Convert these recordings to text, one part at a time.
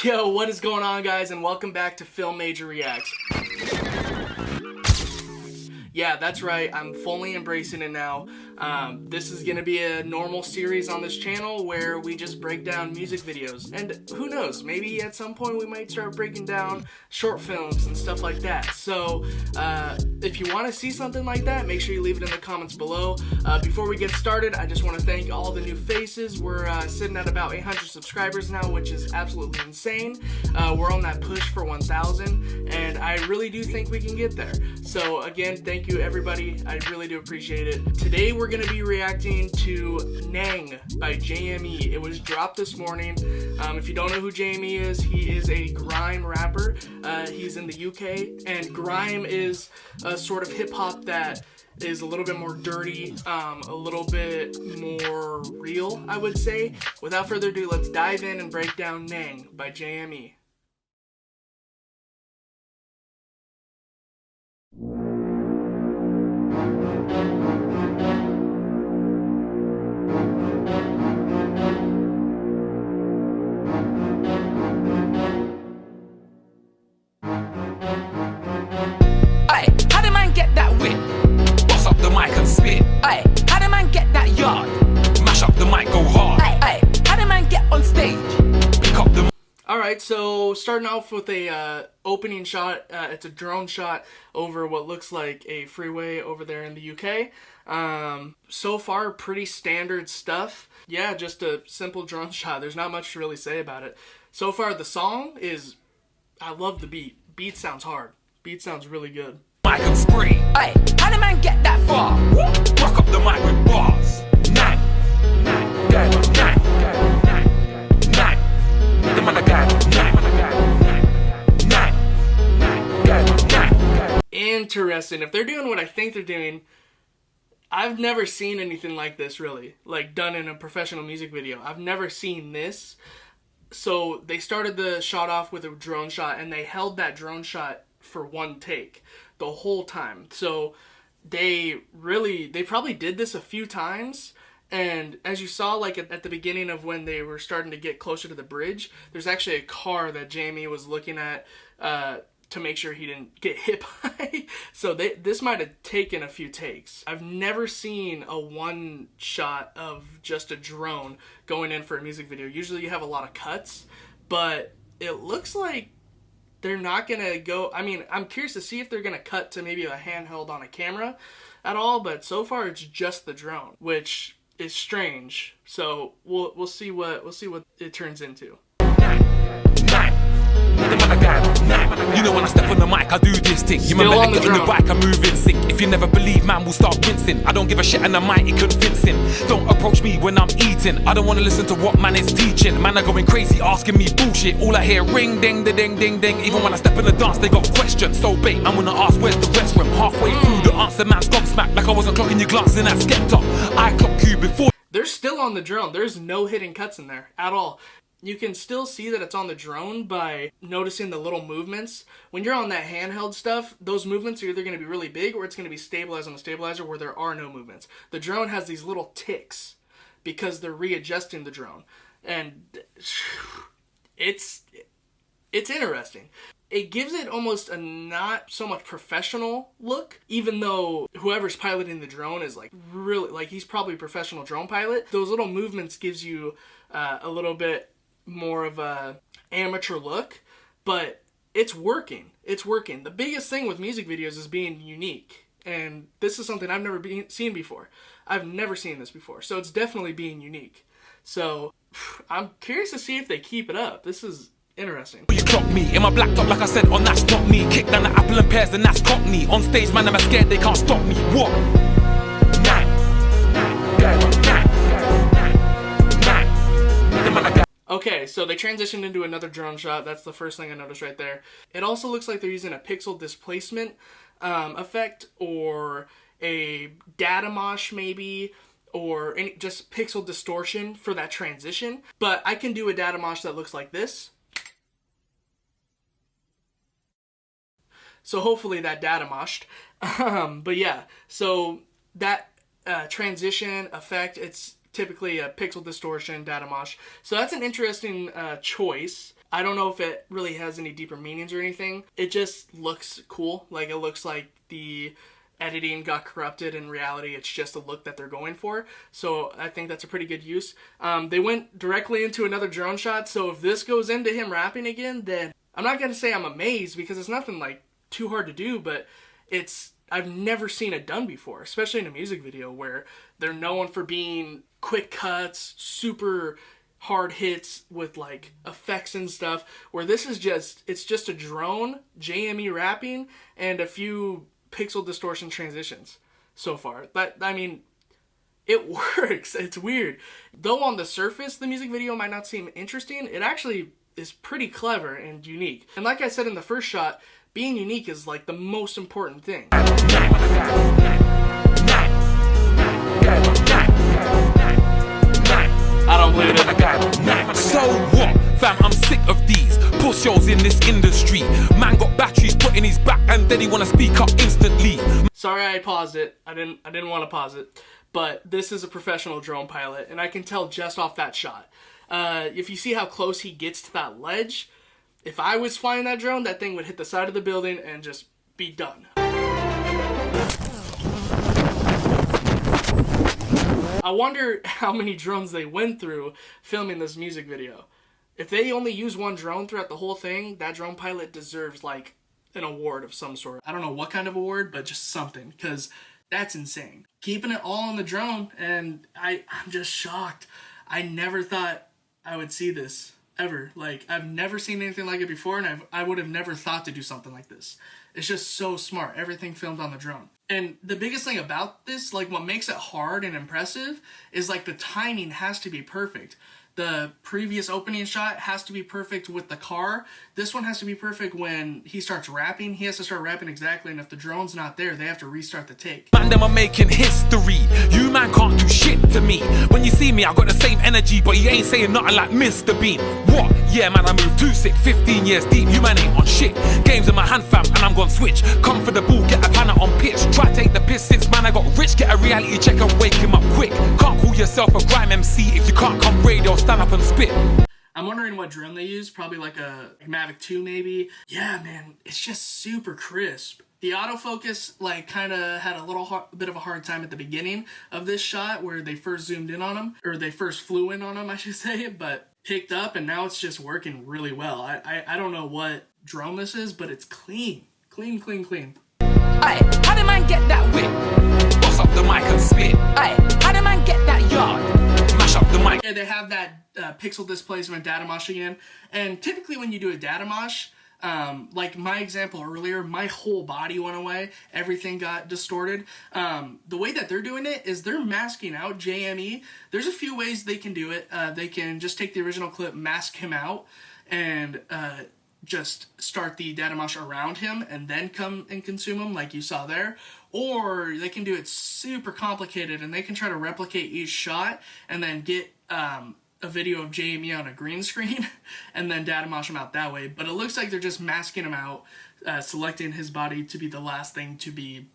Yo, what is going on, guys, and welcome back to Film Major Reacts. Yeah, that's right, I'm fully embracing it now. This is gonna be a normal series on this channel where we just break down music videos. And who knows, maybe at some point we might start breaking down short films and stuff like that. So, if you want to see something like that, make sure you leave it in the comments below. Before we get started, I just want to thank all the new faces. We're sitting at about 800 subscribers now, which is absolutely insane. We're on that push for 1,000, and I really do think we can get there. So again, thank you everybody, I really do appreciate it. Today we're going to be reacting to Nang by JME. It was dropped this morning. If you don't know who JME is, he is a grime rapper. He's in the UK, and grime is a sort of hip-hop that is a little bit more dirty, a little bit more real, I would say. Without further ado, let's dive in and break down Nang by JME. Alright, so starting off with a opening shot. It's a drone shot over what looks like a freeway over there in the UK. So far, pretty standard stuff. Yeah, just a simple drone shot. There's not much to really say about it. So far, the song is... I love the beat. Beat sounds hard. Beat sounds really good. Mic and spree. Hey, how did man get that far? Rock up the mic with bars. Nang, nang, nang, nang, nang, nang. The man again, nang, nang, nang, nang. Interesting. If they're doing what I think they're doing, I've never seen anything like this, really. Like, done in a professional music video. I've never seen this. So, they started the shot off with a drone shot, and they held that drone shot for one take the whole time. So they probably did this a few times, and as you saw, like at the beginning of when they were starting to get closer to the bridge, there's actually a car that Jamie was looking at to make sure he didn't get hit by. So this might have taken a few takes. I've never seen a one shot of just a drone going in for a music video. Usually you have a lot of cuts, but it looks like they're not gonna go. I mean, I'm curious to see if they're gonna cut to maybe a handheld on a camera at all, but so far it's just the drone, which is strange. So we'll see what it turns into. You know when I step on the mic, I do this thing. You remember I get on the bike, I move in sync. If you never believe, man, we'll start wincing. I don't give a shit and I'm mighty convincing. Don't approach me when I'm eating. I don't want to listen to what man is teaching. Man are going crazy, asking me bullshit. All I hear ring, ding, ding, ding, ding. Even when I step in the dance, they got questions. So bait, I'm gonna ask where's the restroom. Halfway through the answer, man's gobsmacked. Like I wasn't clocking you glancing at Skepta. I clock you before. They're still on the drone. There's no hidden cuts in there at all. You can still see that it's on the drone by noticing the little movements. When you're on that handheld stuff, those movements are either going to be really big or it's going to be stabilized on the stabilizer where there are no movements. The drone has these little ticks because they're readjusting the drone. And it's interesting. It gives it almost a not so much professional look, even though whoever's piloting the drone is like really, like he's probably a professional drone pilot. Those little movements gives you a little bit more of a amateur look, but it's working. It's working. The biggest thing with music videos is being unique, and this is something I've never seen before. I've never seen this before, so it's definitely being unique. So I'm curious to see if they keep it up. This is interesting. You clock me in my black top, like I said, on that's not me. Kick down the apple and pears, and that's cockney. On stage, man, I'm scared they can't stop me. What? Okay, so they transitioned into another drone shot. That's the first thing I noticed right there. It also looks like they're using a pixel displacement effect, or a data mosh maybe, or just pixel distortion for that transition. But I can do a data mosh that looks like this. So hopefully that data moshed. But yeah, so that transition effect, it's typically a pixel distortion, data mosh. So that's an interesting choice. I don't know if it really has any deeper meanings or anything. It just looks cool. Like, it looks like the editing got corrupted. In reality, it's just a look that they're going for. So I think that's a pretty good use. They went directly into another drone shot. So if this goes into him rapping again, then I'm not going to say I'm amazed, because it's nothing like too hard to do, but I've never seen it done before, especially in a music video where they're known for being quick cuts, super hard hits with like effects and stuff, where this is it's just a drone, JME rapping, and a few pixel distortion transitions so far. But I mean, it works. It's weird. Though on the surface, the music video might not seem interesting, it actually is pretty clever and unique. And like I said in the first shot, being unique is like the most important thing. I don't believe it. So what? Fam, I'm sick of these pussies in this industry. Man got batteries put in his back and then he wanna speak up instantly. Sorry I paused it. I didn't want to pause it. But this is a professional drone pilot, and I can tell just off that shot. If you see how close he gets to that ledge, if I was flying that drone, that thing would hit the side of the building and just be done. I wonder how many drones they went through filming this music video. If they only use one drone throughout the whole thing, that drone pilot deserves like an award of some sort. I don't know what kind of award, but just something, because that's insane. Keeping it all on the drone, and I'm just shocked. I never thought I would see this ever. Like, I've never seen anything like it before, and I would have never thought to do something like this. It's just so smart. Everything filmed on the drone. And the biggest thing about this, like what makes it hard and impressive, is like the timing has to be perfect. The previous opening shot has to be perfect with the car. This one has to be perfect when he starts rapping. He has to start rapping exactly, and if the drone's not there, they have to restart the take. Man, them are making history. You man can't do shit to me. When you see me, I got the same energy, but you ain't saying nothing like Mr. Bean. What? Yeah, man, I moved too sick, 15 years deep. You man ain't on shit. Games in my hand, fam, and I'm gonna switch. Come for the ball, get a planet on pitch. Try take the piss since man I got rich. Get a reality check and wake him up quick. Can't call yourself a grime MC if you can't come radio, stand up and spit. I'm wondering what drone they use. Probably like a Mavic 2 maybe. Yeah, man, it's just super crisp. The autofocus like kind of had a little bit of a hard time at the beginning of this shot where they first zoomed in on him, or they first flew in on him, I should say, but picked up, and now it's just working really well. I don't know what drone this is, but it's clean. Clean. Aye, how did man get that whip? Boss up the mic and spit. Aye, how did man get that yard? Mash up the mic. Yeah, they have that pixel displacement data mosh again, and typically when you do a data mosh, like my example earlier, my whole body went away, everything got distorted. The way that they're doing it is they're masking out JME. There's a few ways they can do it. They can just take the original clip, mask him out, and just start the data mosh around him and then come and consume him like you saw there. Or they can do it super complicated and they can try to replicate each shot and then get a video of JME on a green screen and then data mosh him out that way. But it looks like they're just masking him out, selecting his body to be the last thing to be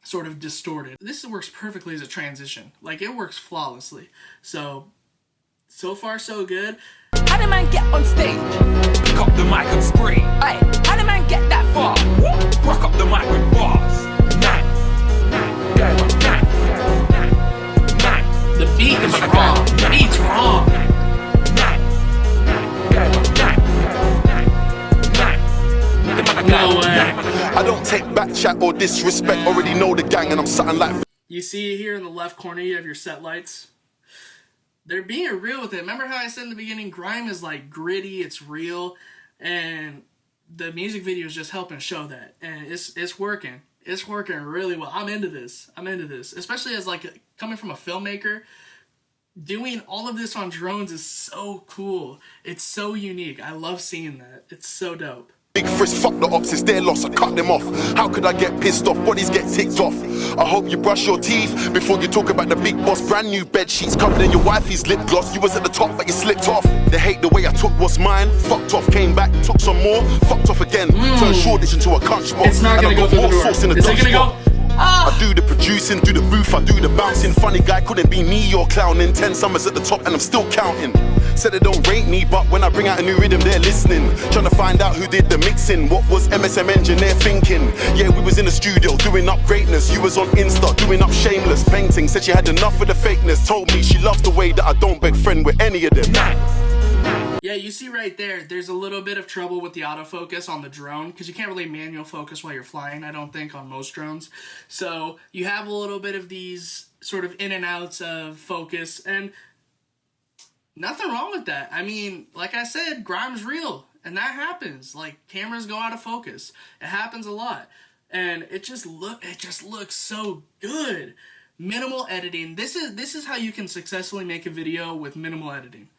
sort of distorted. This works perfectly as a transition. Like, it works flawlessly. So far so good. How did man get on stage? Pick up the mic and spray. Aye, how did man get that far? Rock up the mic with bars. The beat is wrong. The beat's wrong. No way. I don't take back chat or disrespect. Already know the gang and I'm something like. You see here in the left corner, you have your set lights. They're being real with it. Remember how I said in the beginning, Grime is like gritty, it's real, and the music video is just helping show that. And it's working. It's working really well. I'm into this. Especially as like coming from a filmmaker. Doing all of this on drones is so cool. It's so unique. I love seeing that. It's so dope. Big frisk, fuck the ops, it's their loss, I cut them off. How could I get pissed off? Bodies get ticked off. I hope you brush your teeth before you talk about the big boss. Brand new bed sheets covered in your wifey's lip gloss. You was at the top but you slipped off. They hate the way I took what's mine. Fucked off, came back, took some more. Fucked off again, turned Shoreditch into a cunt spot. It's not gonna go through the door. Is it gonna go? I do the producing, do the booth, I do the bouncing. Funny guy couldn't be me, you're clowning. 10 summers at the top and I'm still counting. Said they don't rate me, but when I bring out a new rhythm, they're listening. Trying to find out who did the mixing. What was MSM engineer thinking? Yeah, we was in the studio doing up greatness. You was on Insta doing up shameless painting. Said she had enough of the fakeness. Told me she loves the way that I don't beg friend with any of them. Yeah, you see right there, there's a little bit of trouble with the autofocus on the drone, because you can't really manual focus while you're flying, I don't think, on most drones. So you have a little bit of these sort of in and outs of focus, and nothing wrong with that. I mean, like I said, Grime's real, and that happens. Like, cameras go out of focus. It happens a lot. And it just looks so good. Minimal editing. This is how you can successfully make a video with minimal editing.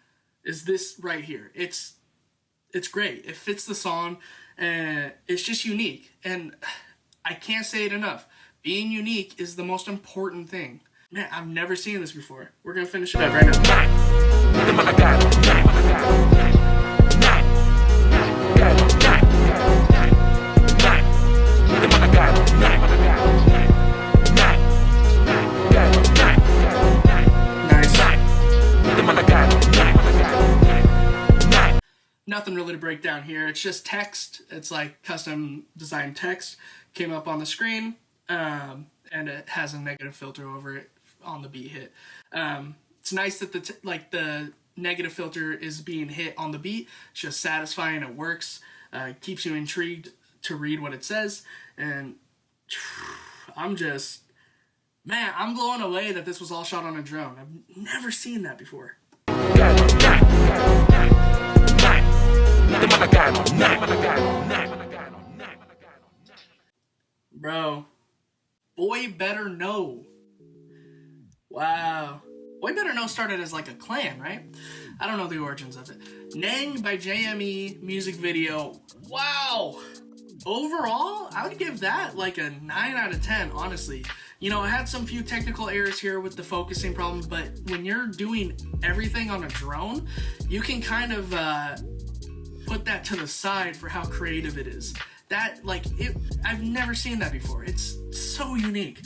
Is this right here. It's great. It fits the song, and it's just unique. And I can't say it enough. Being unique is the most important thing. Man, I've never seen this before. We're gonna finish it up right now. Nothing really to break down here. It's just text. It's like custom designed text. Came up on the screen, and it has a negative filter over it on the beat hit. It's nice that the negative filter is being hit on the beat. It's just satisfying. It works. Keeps you intrigued to read what it says. And I'm blown away that this was all shot on a drone. I've never seen that before. Bro, Boy Better Know. Wow. Boy Better Know started as like a clan, right? I don't know the origins of it. Nang by JME music video. Wow. Overall, I would give that like a 9 out of 10, honestly. You know, I had some few technical errors here with the focusing problems, but when you're doing everything on a drone, you can kind of put that to the side for how creative it is. I've never seen that before. It's so unique.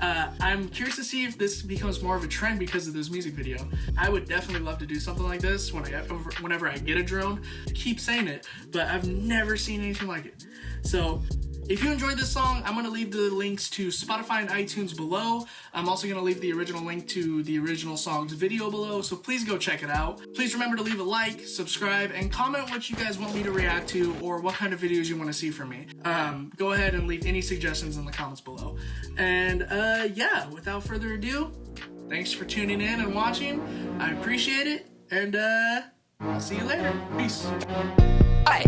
I'm curious to see if this becomes more of a trend because of this music video. I would definitely love to do something like this whenever I get a drone. I keep saying it, but I've never seen anything like it. So if you enjoyed this song, I'm going to leave the links to Spotify and iTunes below. I'm also going to leave the original link to the original song's video below, so please go check it out. Please remember to leave a like, subscribe, and comment what you guys want me to react to or what kind of videos you want to see from me. Go ahead and leave any suggestions in the comments below. And yeah, without further ado, thanks for tuning in and watching. I appreciate it, and I'll see you later. Peace. Hey.